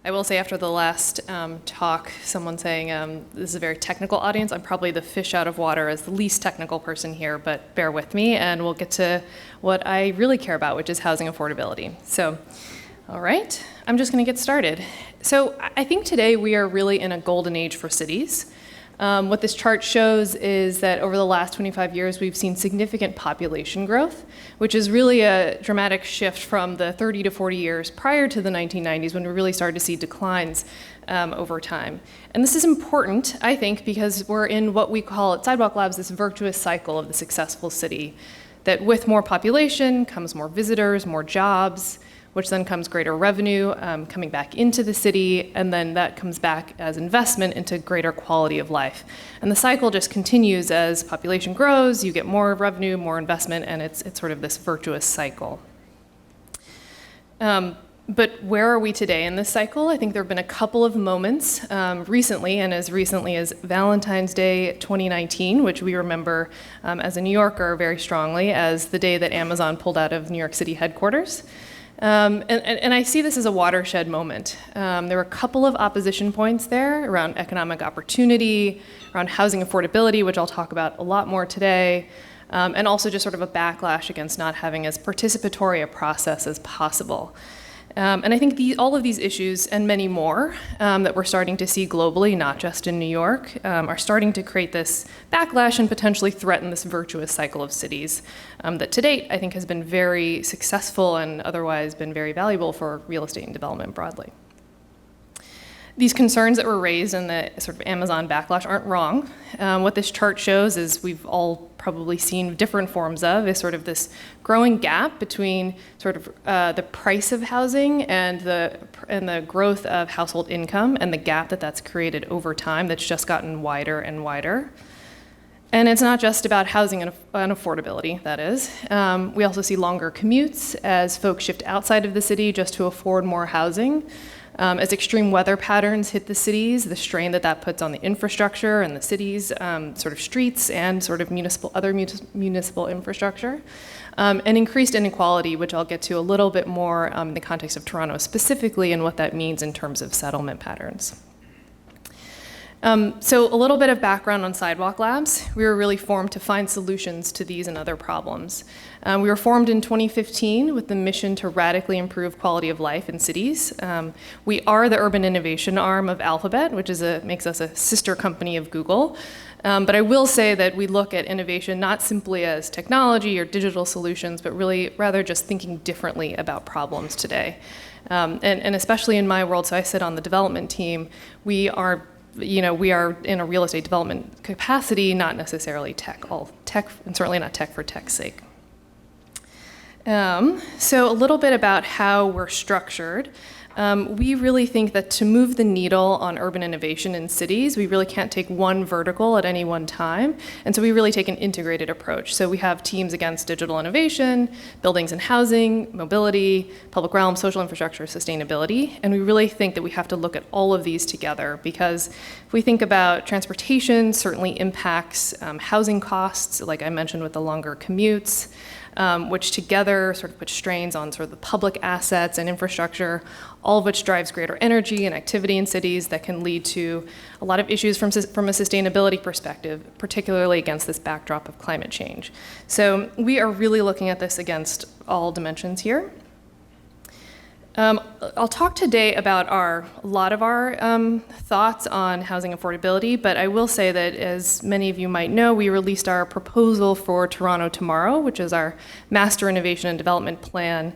I will say after the last talk, someone saying this is a very technical audience, I'm probably the fish out of water as the least technical person here, but bear with me and we'll get to what I really care about, which is housing affordability. So, all right, I'm just gonna get started. So I think today we are really in a golden age for cities. What this chart shows is that over the last 25 years, we've seen significant population growth, which is really a dramatic shift from the 30 to 40 years prior to the 1990s when we really started to see declines over time. And this is important, I think, because we're in what we call at Sidewalk Labs this virtuous cycle of the successful city, that with more population comes more visitors, more jobs, which then comes greater revenue coming back into the city, and then that comes back as investment into greater quality of life. And the cycle just continues as population grows, you get more revenue, more investment, and it's sort of this virtuous cycle. But where are we today in this cycle? I think there have been a couple of moments recently as Valentine's Day 2019, which we remember as a New Yorker very strongly as the day that Amazon pulled out of New York City headquarters. And I see this as a watershed moment. There were a couple of opposition points there around economic opportunity, around housing affordability, which I'll talk about a lot more today, and also just sort of a backlash against not having as participatory a process as possible. And I think all of these issues and many more that we're starting to see globally, not just in New York, are starting to create this backlash and potentially threaten this virtuous cycle of cities that to date I think has been very successful and otherwise been very valuable for real estate and development broadly. These concerns that were raised in the sort of Amazon backlash aren't wrong. What this chart shows is we've all probably seen different forms of is sort of this growing gap between sort of the price of housing and the growth of household income and the gap that's created over time that's just gotten wider and wider. And it's not just about housing and affordability, that is. We also see longer commutes as folks shift outside of the city just to afford more housing. As extreme weather patterns hit the cities, the strain that puts on the infrastructure and the city's sort of streets and sort of other municipal infrastructure, and increased inequality, which I'll get to a little bit more in the context of Toronto specifically and what that means in terms of settlement patterns. So a little bit of background on Sidewalk Labs. We were really formed to find solutions to these and other problems. We were formed in 2015 with the mission to radically improve quality of life in cities. We are the urban innovation arm of Alphabet, which makes us a sister company of Google. But I will say that we look at innovation not simply as technology or digital solutions, but really rather just thinking differently about problems today. And especially in my world, so I sit on the development team, we are in a real estate development capacity, not necessarily tech, and certainly not tech for tech's sake. So a little bit about how we're structured. We really think that to move the needle on urban innovation in cities, we really can't take one vertical at any one time. And so we really take an integrated approach. So we have teams against digital innovation, buildings and housing, mobility, public realm, social infrastructure, sustainability. And we really think that we have to look at all of these together because if we think about transportation, certainly impacts housing costs, like I mentioned with the longer commutes, which together sort of put strains on sort of the public assets and infrastructure, all of which drives greater energy and activity in cities that can lead to a lot of issues from a sustainability perspective, particularly against this backdrop of climate change. So we are really looking at this against all dimensions here. I'll talk today about a lot of our thoughts on housing affordability, but I will say that as many of you might know, we released our proposal for Toronto Tomorrow, which is our master innovation and development plan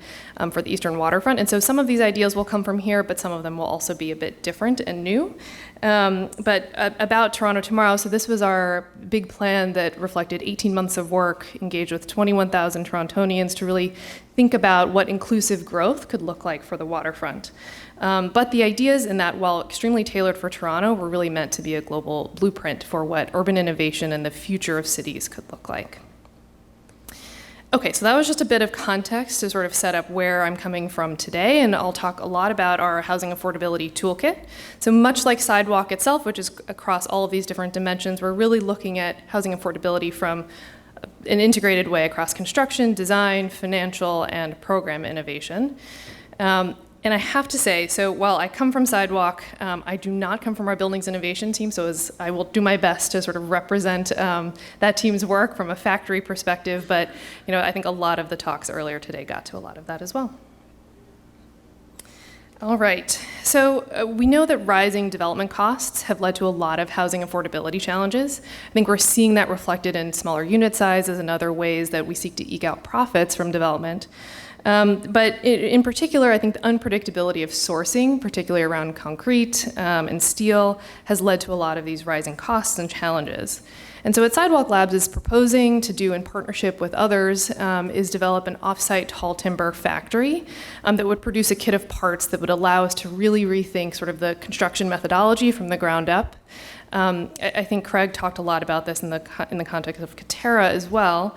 for the Eastern Waterfront. And so some of these ideas will come from here, but some of them will also be a bit different and new. But about Toronto Tomorrow, so this was our big plan that reflected 18 months of work, engaged with 21,000 Torontonians to really think about what inclusive growth could look like for the waterfront. But the ideas in that, while extremely tailored for Toronto, were really meant to be a global blueprint for what urban innovation and the future of cities could look like. Okay, so that was just a bit of context to sort of set up where I'm coming from today, and I'll talk a lot about our housing affordability toolkit. So much like Sidewalk itself, which is across all of these different dimensions, we're really looking at housing affordability from an integrated way across construction, design, financial, and program innovation. And I have to say, so while I come from Sidewalk, I do not come from our buildings innovation team, so I will do my best to sort of represent that team's work from a factory perspective, but I think a lot of the talks earlier today got to a lot of that as well. All right, so we know that rising development costs have led to a lot of housing affordability challenges. I think we're seeing that reflected in smaller unit sizes and other ways that we seek to eke out profits from development. But in particular, I think the unpredictability of sourcing, particularly around concrete and steel, has led to a lot of these rising costs and challenges. And so what Sidewalk Labs is proposing to do in partnership with others is develop an off-site tall timber factory that would produce a kit of parts that would allow us to really rethink sort of the construction methodology from the ground up. I think Craig talked a lot about this in the context of Katerra as well.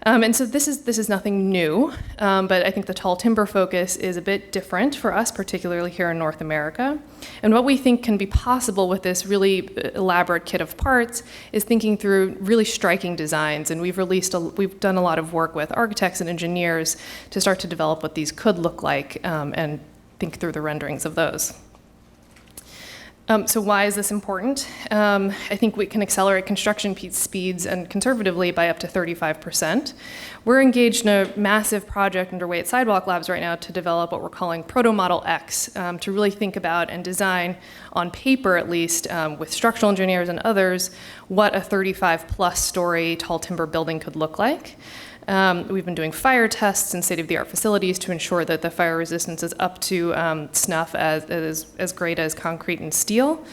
And so this is nothing new, but I think the tall timber focus is a bit different for us, particularly here in North America. And what we think can be possible with this really elaborate kit of parts is thinking through really striking designs. And we've done a lot of work with architects and engineers to start to develop what these could look like and think through the renderings of those. So why is this important? I think we can accelerate construction speeds and conservatively by up to 35%. We're engaged in a massive project underway at Sidewalk Labs right now to develop what we're calling Proto Model X, to really think about and design, on paper at least, with structural engineers and others, what a 35-plus story tall timber building could look like. We've been doing fire tests in state-of-the-art facilities to ensure that the fire resistance is up to snuff as great as concrete and steel.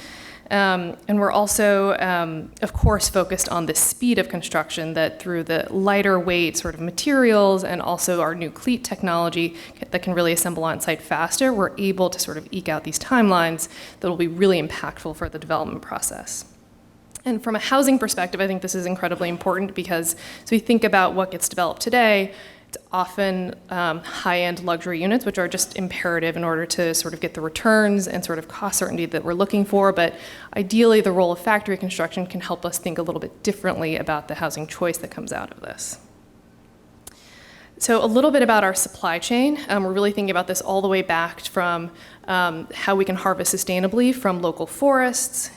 And we're also, of course, focused on the speed of construction, that through the lighter weight sort of materials and also our new cleat technology that can really assemble on site faster, we're able to sort of eke out these timelines that will be really impactful for the development process. And from a housing perspective, I think this is incredibly important because as we think about what gets developed today, it's often high-end luxury units, which are just imperative in order to sort of get the returns and sort of cost certainty that we're looking for. But ideally, the role of factory construction can help us think a little bit differently about the housing choice that comes out of this. So a little bit about our supply chain. We're really thinking about this all the way back from how we can harvest sustainably from local forests,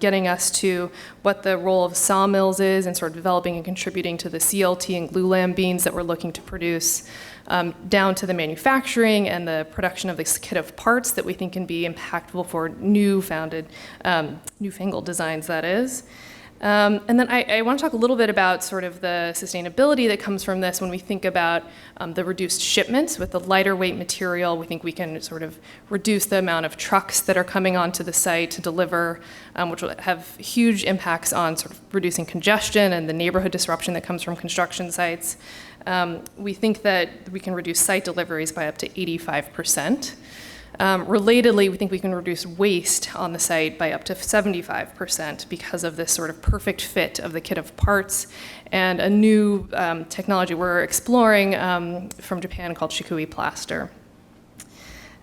getting us to what the role of sawmills is and sort of developing and contributing to the CLT and glulam beans that we're looking to produce, down to the manufacturing and the production of this kit of parts that we think can be impactful for newfangled designs, that is. And then I want to talk a little bit about sort of the sustainability that comes from this when we think about the reduced shipments. With the lighter weight material, we think we can sort of reduce the amount of trucks that are coming onto the site to deliver, which will have huge impacts on sort of reducing congestion and the neighborhood disruption that comes from construction sites. We think that we can reduce site deliveries by up to 85%. Relatedly, we think we can reduce waste on the site by up to 75% because of this sort of perfect fit of the kit of parts and a new technology we're exploring from Japan called Shikui plaster.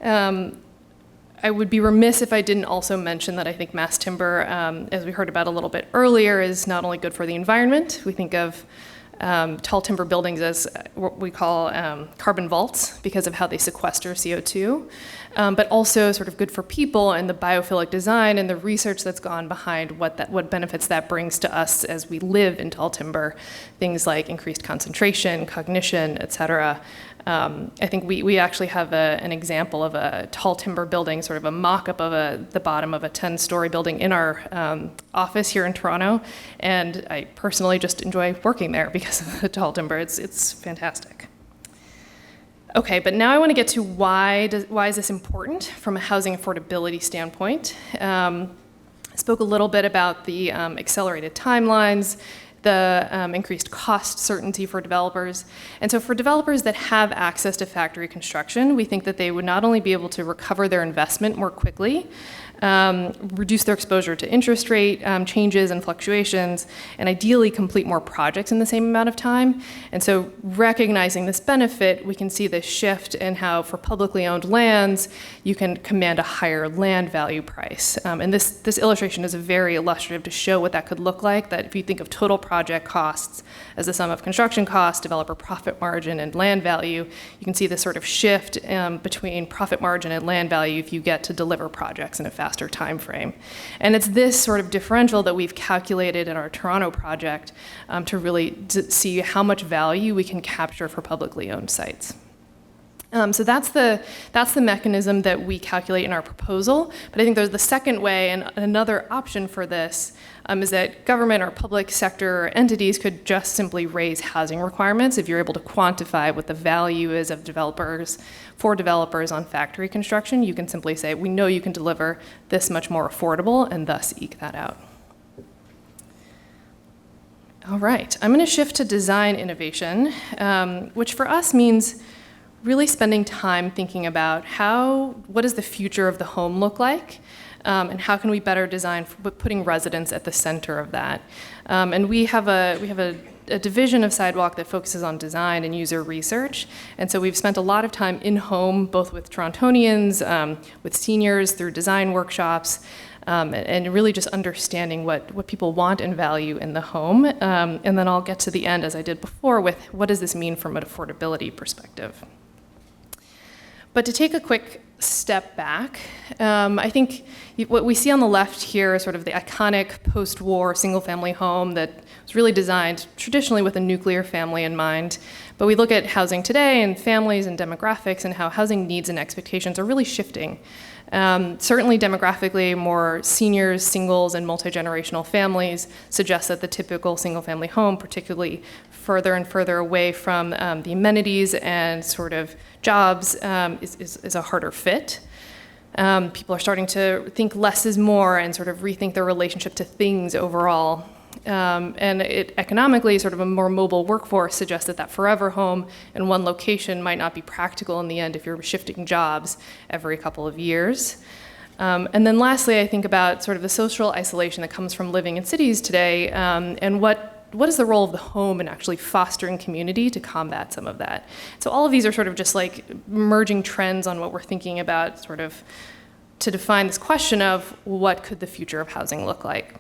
I would be remiss if I didn't also mention that I think mass timber, as we heard about a little bit earlier, is not only good for the environment. We think of tall timber buildings as what we call carbon vaults because of how they sequester CO2, but also sort of good for people and the biophilic design and the research that's gone behind what benefits that brings to us as we live in tall timber, things like increased concentration, cognition, et cetera. I think we actually have an example of a tall timber building, sort of a mock-up of the bottom of a 10-story building in our office here in Toronto, and I personally just enjoy working there because of the tall timber. It's fantastic. Okay, but now I want to get to why is this important from a housing affordability standpoint. I spoke a little bit about the accelerated timelines, the increased cost certainty for developers. And so for developers that have access to factory construction, we think that they would not only be able to recover their investment more quickly, reduce their exposure to interest rate changes and fluctuations, and ideally complete more projects in the same amount of time. And so recognizing this benefit, we can see this shift in how for publicly owned lands, you can command a higher land value price. And this illustration is very illustrative to show what that could look like, that if you think of total project project costs as the sum of construction costs, developer profit margin, and land value. You can see this sort of shift between profit margin and land value if you get to deliver projects in a faster time frame. And it's this sort of differential that we've calculated in our Toronto project to really see how much value we can capture for publicly owned sites. So that's the mechanism that we calculate in our proposal. But I think there's the second way, and another option for this is that government or public sector entities could just simply raise housing requirements. If you're able to quantify what the value is of developers on factory construction, you can simply say, we know you can deliver this much more affordable, and thus eke that out. All right, I'm going to shift to design innovation, which for us means really spending time thinking about what does the future of the home look like, and how can we better design putting residents at the center of that. And we have a division of Sidewalk that focuses on design and user research, and so we've spent a lot of time in home, both with Torontonians, with seniors through design workshops, and really just understanding what people want and value in the home. And then I'll get to the end, as I did before, with what does this mean from an affordability perspective. But to take a quick step back, I think what we see on the left here is sort of the iconic post-war single-family home that was really designed traditionally with a nuclear family in mind. But we look at housing today and families and demographics and how housing needs and expectations are really shifting. Certainly demographically, more seniors, singles, and multi-generational families suggest that the typical single-family home, particularly further and further away from the amenities and sort of jobs, is a harder fit. People are starting to think less is more and sort of rethink their relationship to things overall. And economically, sort of a more mobile workforce suggests that forever home in one location might not be practical in the end if you're shifting jobs every couple of years. And then lastly, I think about sort of the social isolation that comes from living in cities today, and what is the role of the home in actually fostering community to combat some of that. So all of these are sort of just like emerging trends on what we're thinking about sort of to define this question of what could the future of housing look like.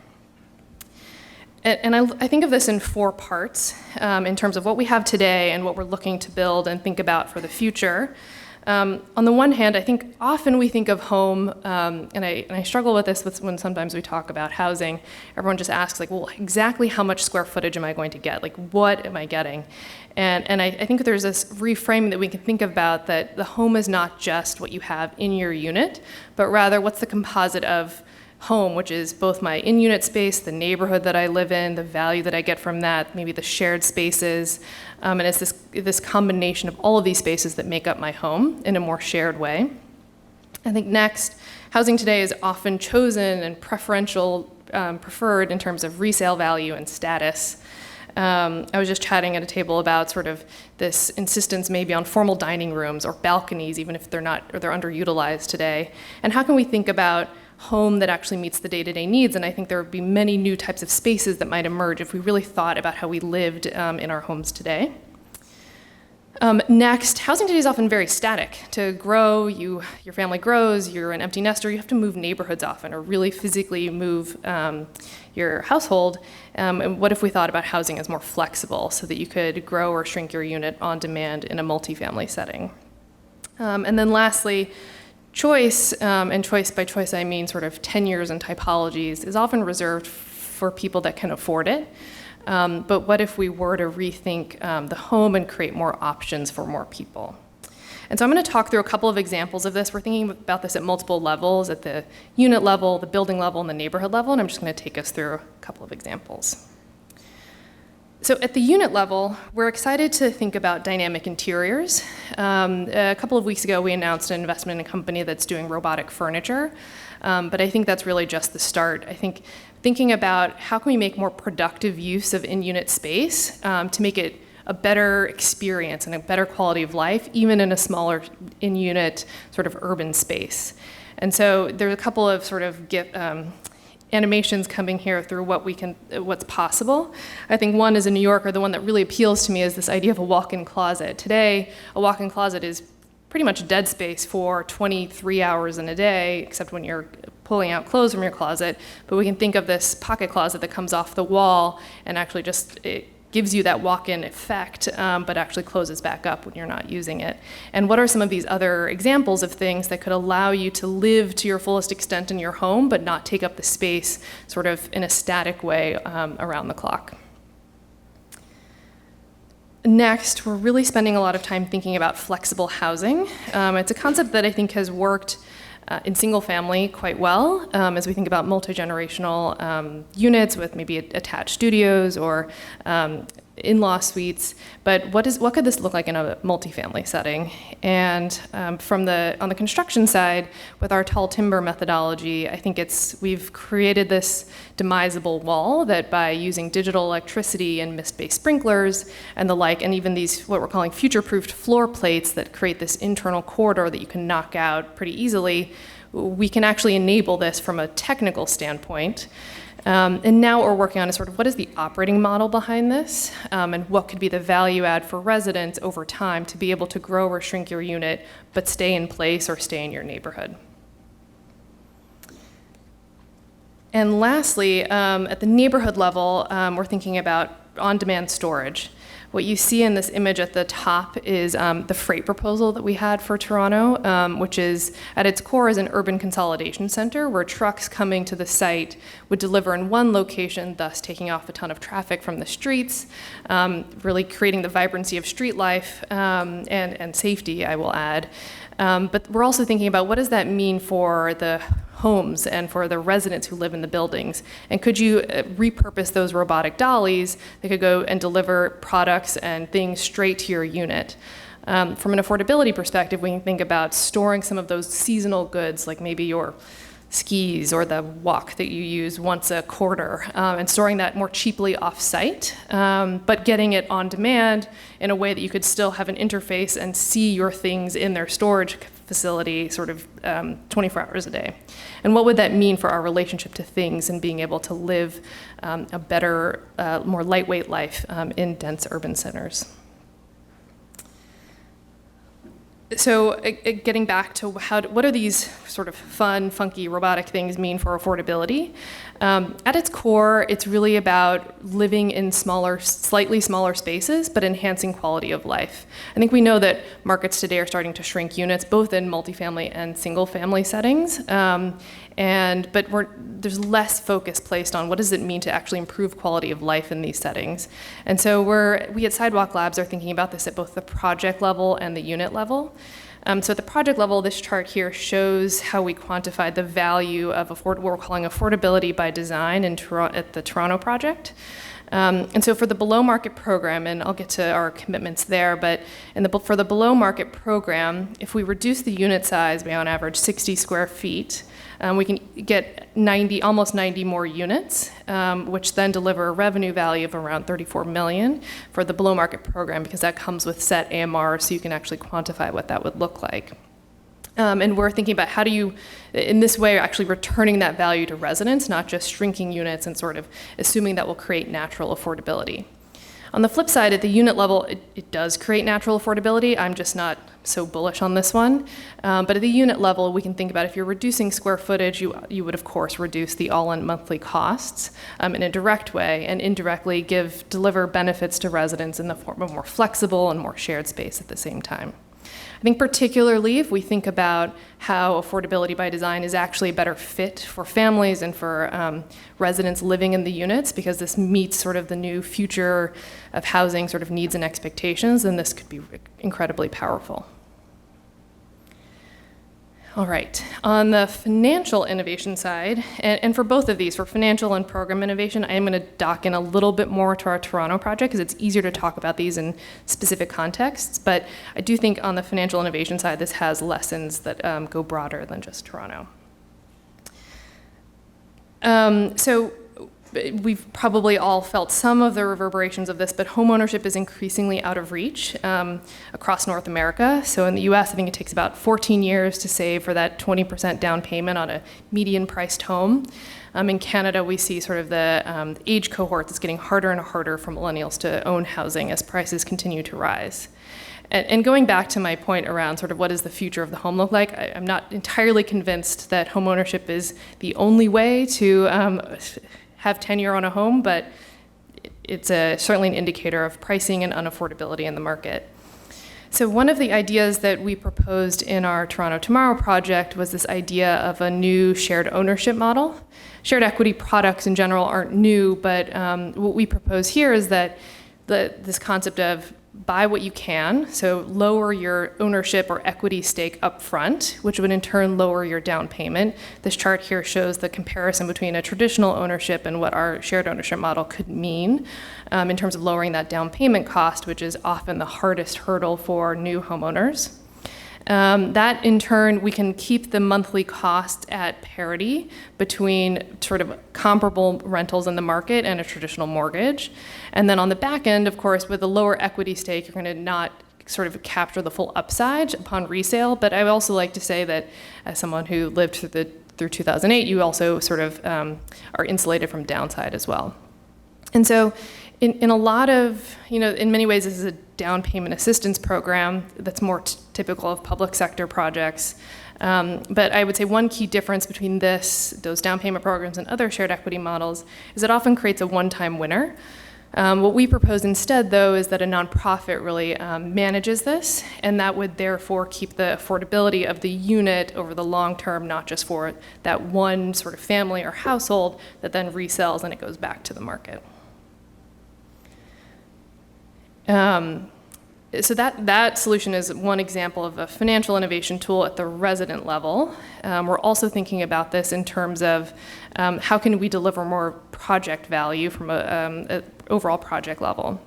And I think of this in 4 parts in terms of what we have today and what we're looking to build and think about for the future. On the one hand, I think often we think of home, and I struggle with this when sometimes we talk about housing. Everyone just asks, like, well, exactly how much square footage am I going to get? Like, what am I getting? And I think there's this reframing that we can think about that the home is not just what you have in your unit, but rather what's the composite of home, which is both my in-unit space, the neighborhood that I live in, the value that I get from that, maybe the shared spaces, and it's this combination of all of these spaces that make up my home in a more shared way. I think next, housing today is often chosen and preferred in terms of resale value and status. I was just chatting at a table about sort of this insistence maybe on formal dining rooms or balconies, even if they're underutilized today. And how can we think about home that actually meets the day-to-day needs? And I think there would be many new types of spaces that might emerge if we really thought about how we lived in our homes today. Next, housing today is often very static. To grow, your family grows, you're an empty nester, you have to move neighborhoods often or really physically move your household. And what if we thought about housing as more flexible so that you could grow or shrink your unit on demand in a multifamily setting? And then lastly, choice, and choice by choice I mean sort of tenures and typologies, is often reserved for people that can afford it. But what if we were to rethink the home and create more options for more people? And so I'm going to talk through a couple of examples of this. We're thinking about this at multiple levels, at the unit level, the building level, and the neighborhood level, and I'm just going to take us through a couple of examples. So at the unit level, we're excited to think about dynamic interiors. A couple of weeks ago, we announced an investment in a company that's doing robotic furniture, but I think that's really just the start. I think thinking about how can we make more productive use of in-unit space to make it a better experience and a better quality of life, even in a smaller in-unit sort of urban space. And so there's a couple of sort of animations coming here through what's possible. I think one is in New York, or the one that really appeals to me is this idea of a walk-in closet. Today, a walk-in closet is pretty much dead space for 23 hours in a day, except when you're pulling out clothes from your closet. But we can think of this pocket closet that comes off the wall and actually just, it gives you that walk-in effect, but actually closes back up when you're not using it. And what are some of these other examples of things that could allow you to live to your fullest extent in your home, but not take up the space sort of in a static way around the clock? Next, we're really spending a lot of time thinking about flexible housing. It's a concept that I think has worked in single family quite well as we think about multi-generational units with maybe attached studios or in-law suites, but what could this look like in a multifamily setting? And on the construction side, with our tall timber methodology, I think we've created this demisable wall that by using digital electricity and mist-based sprinklers and the like, and even these what we're calling future-proofed floor plates that create this internal corridor that you can knock out pretty easily, we can actually enable this from a technical standpoint. And now what we're working on is sort of what is the operating model behind this, and what could be the value add for residents over time to be able to grow or shrink your unit, but stay in place or stay in your neighborhood. And lastly, at the neighborhood level, we're thinking about on-demand storage. What you see in this image at the top is the freight proposal that we had for Toronto, which is at its core is an urban consolidation center where trucks coming to the site would deliver in one location, thus taking off a ton of traffic from the streets, really creating the vibrancy of street life and safety, I will add. But we're also thinking about what does that mean for the homes and for the residents who live in the buildings? And could you repurpose those robotic dollies that could go and deliver products and things straight to your unit? From an affordability perspective, we can think about storing some of those seasonal goods, like maybe your skis or the wok that you use once a quarter, and storing that more cheaply off-site, but getting it on demand in a way that you could still have an interface and see your things in their storage facility sort of 24 hours a day. And what would that mean for our relationship to things and being able to live a better, more lightweight life in dense urban centers? So getting back to what are these sort of fun, funky, robotic things mean for affordability? At its core, it's really about living in slightly smaller spaces, but enhancing quality of life. I think we know that markets today are starting to shrink units, both in multifamily and single-family settings. But there's less focus placed on what does it mean to actually improve quality of life in these settings. And so we at Sidewalk Labs are thinking about this at both the project level and the unit level. So at the project level, this chart here shows how we quantified the value of what we're calling affordability by design at the Toronto project. And so for the below market program, and I'll get to our commitments there, but for the below market program, if we reduce the unit size by on average 60 square feet, we can get almost 90 more units, which then deliver a revenue value of around $34 million for the below market program, because that comes with set AMR, so you can actually quantify what that would look like. And we're thinking about how do you, in this way, actually returning that value to residents, not just shrinking units and sort of assuming that will create natural affordability. On the flip side, at the unit level, it does create natural affordability. I'm just not so bullish on this one. But at the unit level, we can think about if you're reducing square footage, you would, of course, reduce the all-in monthly costs in a direct way, and indirectly deliver benefits to residents in the form of more flexible and more shared space at the same time. I think particularly if we think about how affordability by design is actually a better fit for families and for residents living in the units, because this meets sort of the new future of housing sort of needs and expectations, then this could be incredibly powerful. All right, on the financial innovation side, and for both of these, for financial and program innovation, I am going to dock in a little bit more to our Toronto project because it's easier to talk about these in specific contexts, but I do think on the financial innovation side, this has lessons that go broader than just Toronto. So we've probably all felt some of the reverberations of this, but homeownership is increasingly out of reach across North America. So in the US, I think it takes about 14 years to save for that 20% down payment on a median-priced home. In Canada, we see sort of the age cohort that's getting harder and harder for millennials to own housing as prices continue to rise. And going back to my point around sort of what does the future of the home look like, I'm not entirely convinced that homeownership is the only way to have tenure on a home, but it's certainly an indicator of pricing and unaffordability in the market. So one of the ideas that we proposed in our Toronto Tomorrow project was this idea of a new shared ownership model. Shared equity products in general aren't new, but what we propose here is that this concept of buy what you can, so lower your ownership or equity stake up front, which would in turn lower your down payment. This chart here shows the comparison between a traditional ownership and what our shared ownership model could mean in terms of lowering that down payment cost, which is often the hardest hurdle for new homeowners. That in turn, we can keep the monthly cost at parity between sort of comparable rentals in the market and a traditional mortgage. And then on the back end, of course, with a lower equity stake, you're going to not sort of capture the full upside upon resale. But I would also like to say that as someone who lived through 2008, you also sort of are insulated from downside as well. And so in a lot of, in many ways, this is a down payment assistance program that's more typical of public sector projects. But I would say one key difference between those down payment programs and other shared equity models is it often creates a one-time winner. What we propose instead, though, is that a nonprofit really manages this, and that would therefore keep the affordability of the unit over the long term, not just for that one sort of family or household that then resells and it goes back to the market. So that solution is one example of a financial innovation tool at the resident level. We're also thinking about this in terms of how can we deliver more project value from an overall project level.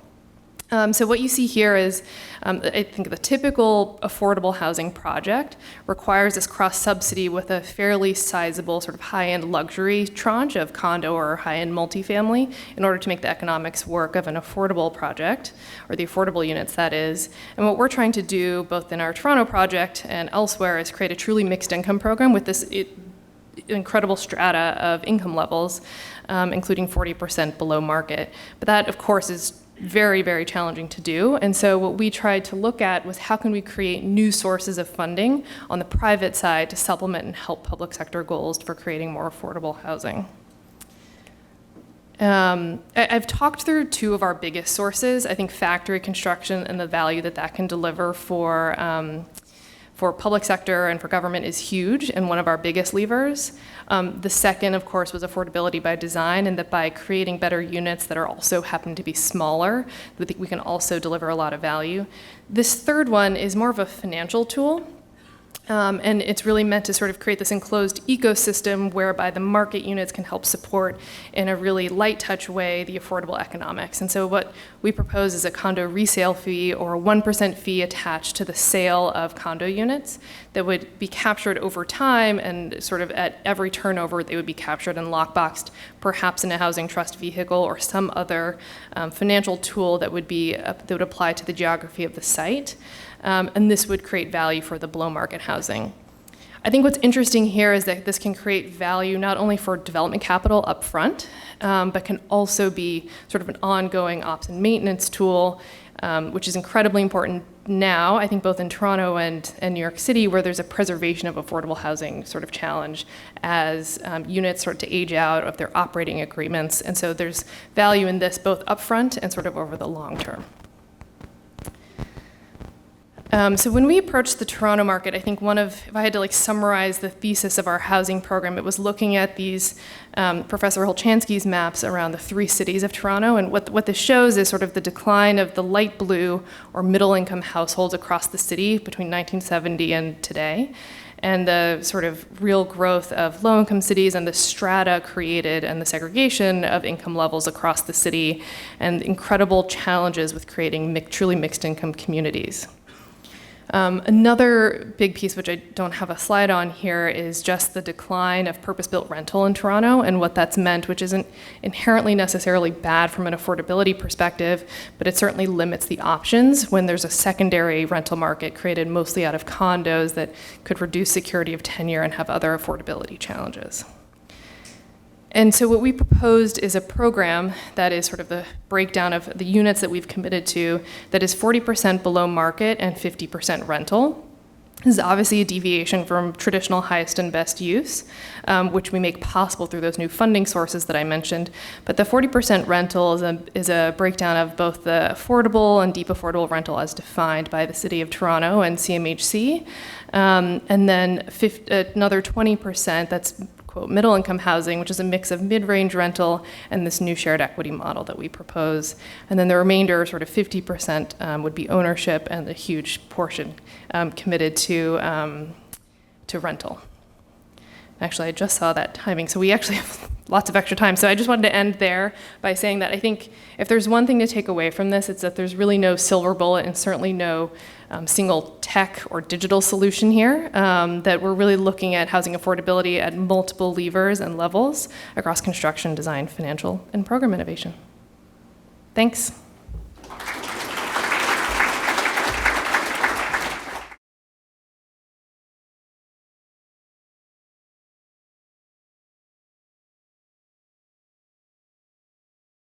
So what you see here is, I think the typical affordable housing project requires this cross-subsidy with a fairly sizable sort of high-end luxury tranche of condo or high-end multifamily in order to make the economics work of an affordable project, or the affordable units, that is. And what we're trying to do, both in our Toronto project and elsewhere, is create a truly mixed income program with this incredible strata of income levels, including 40% below market. But that, of course, is very, very challenging to do. And so what we tried to look at was how can we create new sources of funding on the private side to supplement and help public sector goals for creating more affordable housing. I've talked through two of our biggest sources. I think factory construction and the value that can deliver for public sector and for government is huge and one of our biggest levers. The second, of course, was affordability by design, and that by creating better units that are also happen to be smaller, we think we can also deliver a lot of value. This third one is more of a financial tool. And it's really meant to sort of create this enclosed ecosystem whereby the market units can help support in a really light touch way the affordable economics. And so what we propose is a condo resale fee or a 1% fee attached to the sale of condo units that would be captured over time, and sort of at every turnover they would be captured and lockboxed, perhaps in a housing trust vehicle or some other financial tool that would apply to the geography of the site. And this would create value for the below market housing. I think what's interesting here is that this can create value not only for development capital up front, but can also be sort of an ongoing ops and maintenance tool, which is incredibly important now, I think both in Toronto and New York City, where there's a preservation of affordable housing sort of challenge as units start to age out of their operating agreements. And so there's value in this both upfront and sort of over the long term. So when we approached the Toronto market, I think if I had to summarize the thesis of our housing program, it was looking at these Professor Holchansky's maps around the three cities of Toronto. And what this shows is sort of the decline of the light blue or middle income households across the city between 1970 and today, and the sort of real growth of low income cities and the strata created and the segregation of income levels across the city, and incredible challenges with creating truly mixed income communities. Another big piece, which I don't have a slide on here, is just the decline of purpose-built rental in Toronto and what that's meant, which isn't inherently necessarily bad from an affordability perspective, but it certainly limits the options when there's a secondary rental market created mostly out of condos that could reduce security of tenure and have other affordability challenges. And so what we proposed is a program that is sort of the breakdown of the units that we've committed to that is 40% below market and 50% rental. This is obviously a deviation from traditional highest and best use, which we make possible through those new funding sources that I mentioned. But the 40% rental is a breakdown of both the affordable and deep affordable rental as defined by the City of Toronto and CMHC. And then another 20% that's quote middle income housing, which is a mix of mid-range rental and this new shared equity model that we propose. And then the remainder, sort of 50%, would be ownership, and a huge portion committed to rental. Actually, I just saw that timing, so we actually have lots of extra time. So I just wanted to end there by saying that I think if there's one thing to take away from this, it's that there's really no silver bullet and certainly no single tech or digital solution here, that we're really looking at housing affordability at multiple levers and levels across construction, design, financial, and program innovation. Thanks.